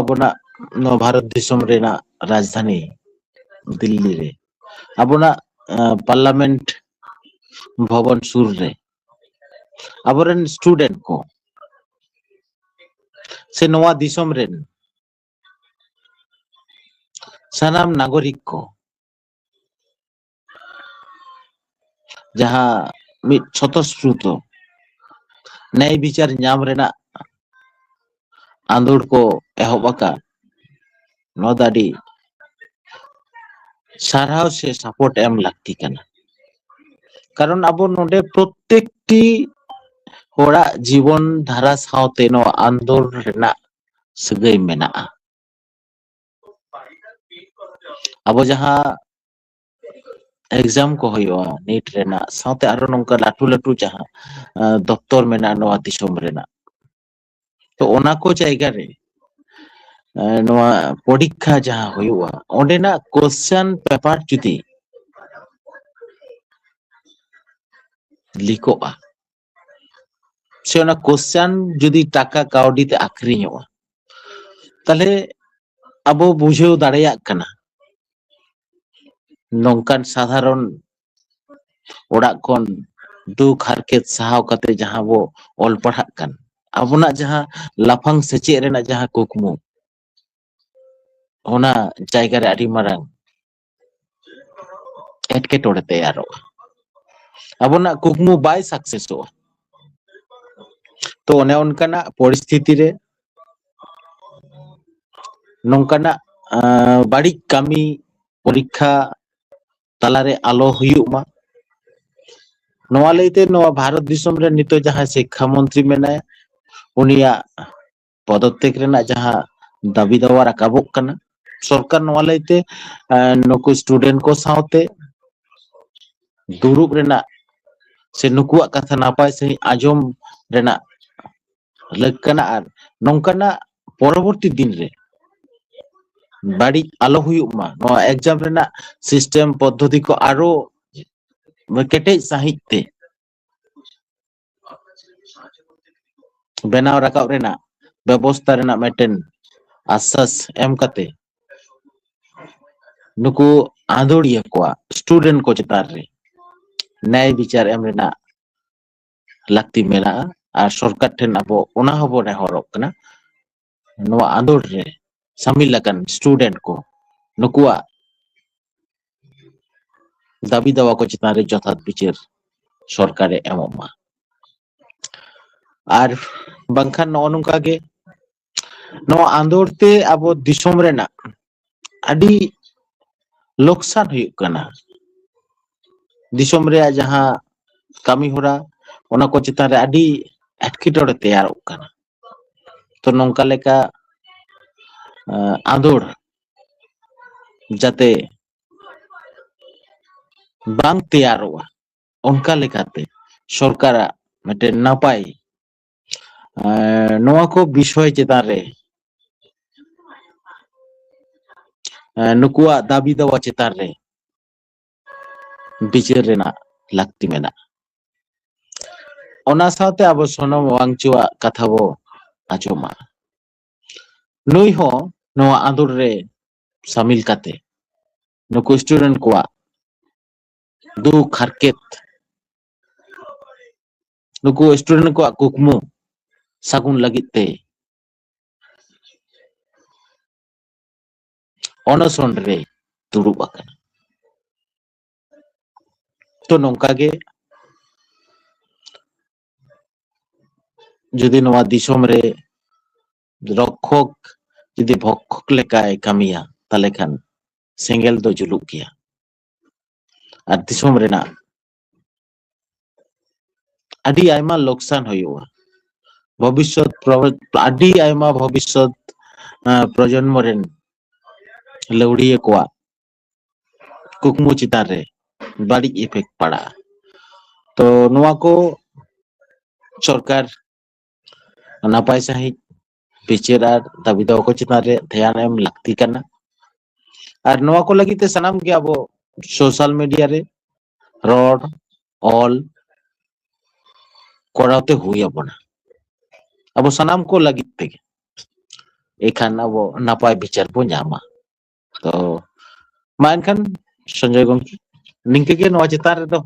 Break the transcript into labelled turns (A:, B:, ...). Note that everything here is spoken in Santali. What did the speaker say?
A: abona no Bharat disom rena rajdhani Delhi re abona parliament bhavan sur re aboren student ko se noa disom ren sanam nagorik ko jaha mid swotosfruto न्याय विचार नाम रेना आंदोड़ को एहबा नदी साराव से सपोर्ट एम लगती कारण अब नोडे प्रत्येकटी होड़ा जीवन धारा सावते नो आंदोड़ रेना सगई मेना अब जहाँ एग्जाम को होयो नीट रेना सावते आरो नोंका लाटू लाटू जहाँ दफ्तर मेना नवा दिसोम रेना तो ओना को जायगा रे नवा परीक्षा जहाँ होयुआ ओंडेना क्वेश्चन पेपर जुदी लिखोआ से ओना क्वेश्चन जुदी टाका काउडी ते आखरिñoa ताले अबो बुझेव दाड़ेया कना नोंकान साधारण ओड़ा कोन दुख हारकेत साहाव कते जहाँ वो ऑल पढ़ा कन अबोना जहाँ लाफांग सेचे रेना जहाँ कुकमु ओना जायगा रे आडी मारांग एटकेटोड़े तैयारोगा अबोना कुकमु बाय सक्सेसोगा तो ओने उनकाना परिस्थिति रे नोंकाना बाड़ी कामी परीक्षा तालारे आलो हुयुमा नोआ लैते नोआ भारत दिसम रे नितो जहाँ शिक्षा मंत्री मेनाय उनिया पदत्याग रेना जहाँ दाबी दावा राकाबोग कना सरकार नोआ लैते नुकु स्टूडेंट को सावते दुरुब रेना से नुकुआ कथा नापाय सही आजम रेना लकना आर नोंकाना परवर्ती दिन रे बाड़ी आलो हुयुमा नोआ एग्जाम रेना सिस्टम पद्धति को आरो केटे साहित्य बेनाव राकाब रेना व्यवस्था रेना मेटेन आसास एम कते नुकु आंदोड़िया को स्टूडेंट को चितार रे न्याय विचार एम रेना लगती मेना और सरकार ठेन अब ओना हबो नेहरक कना नोआ आंदोड़ रे शामिल लगन स्टूडेंट को नुकुआ दाबी दावा को चितार रे जथात विचार सरकारे एममा और बंखान नो नुका गे नो आंदोड़ते अब दिसोम रेना अडी लोकसान हुयुक कना दिसोम रे जहाँ कामी होरा ओना को चितान रे अडी एटकेटोड़े तैयारोग कना तो नोंका लेका आंदोड़ जाते बांग तैयारोगा उनका लेकाते सरकार मटे नापाय नोआ को विषय चितान रे नुकुआ दाबी दावा चितान रे विचार रेना लगती मेना ओना साथे अब सोनम वांगचुआ कथा बो आजोमा नुई हो नोआ आंदोड़ रे शामिल काते नुकु स्टूडेंट को दुख हारकेत नुकु स्टूडेंट को कुकमु सागुन लगिते अनशन रे दुरुब आकना तो नोंका गे जुदी नोआ दिसोम रे रक्षक जुदी भक्षक लेकाय कामिया ताले खान सेंगेल दो जुलुक गया और दिसोम रेना आडी आयमा लोकसान होयुआ भविष्यत आडी आयमा भविष्यत प्रजन्म रेन लौड़िए कोआ कुकमु चितान रे बाड़ी इफेक्ट पड़ा तो नोआ को सरकार नापाय सहित विचार और दाबी दावा को चितान रे ध्यान एम लगती कना और नोआ को लगी सनाम के अब सोशल मीडिया रे रॉड ऑल कराते हुई अपना अब सनाम को लगी एखान अब नापाय बिचार बो ᱧᱟᱢᱟ तो मा एनखान संजय गंके निंके गे नवा चेतान रे दो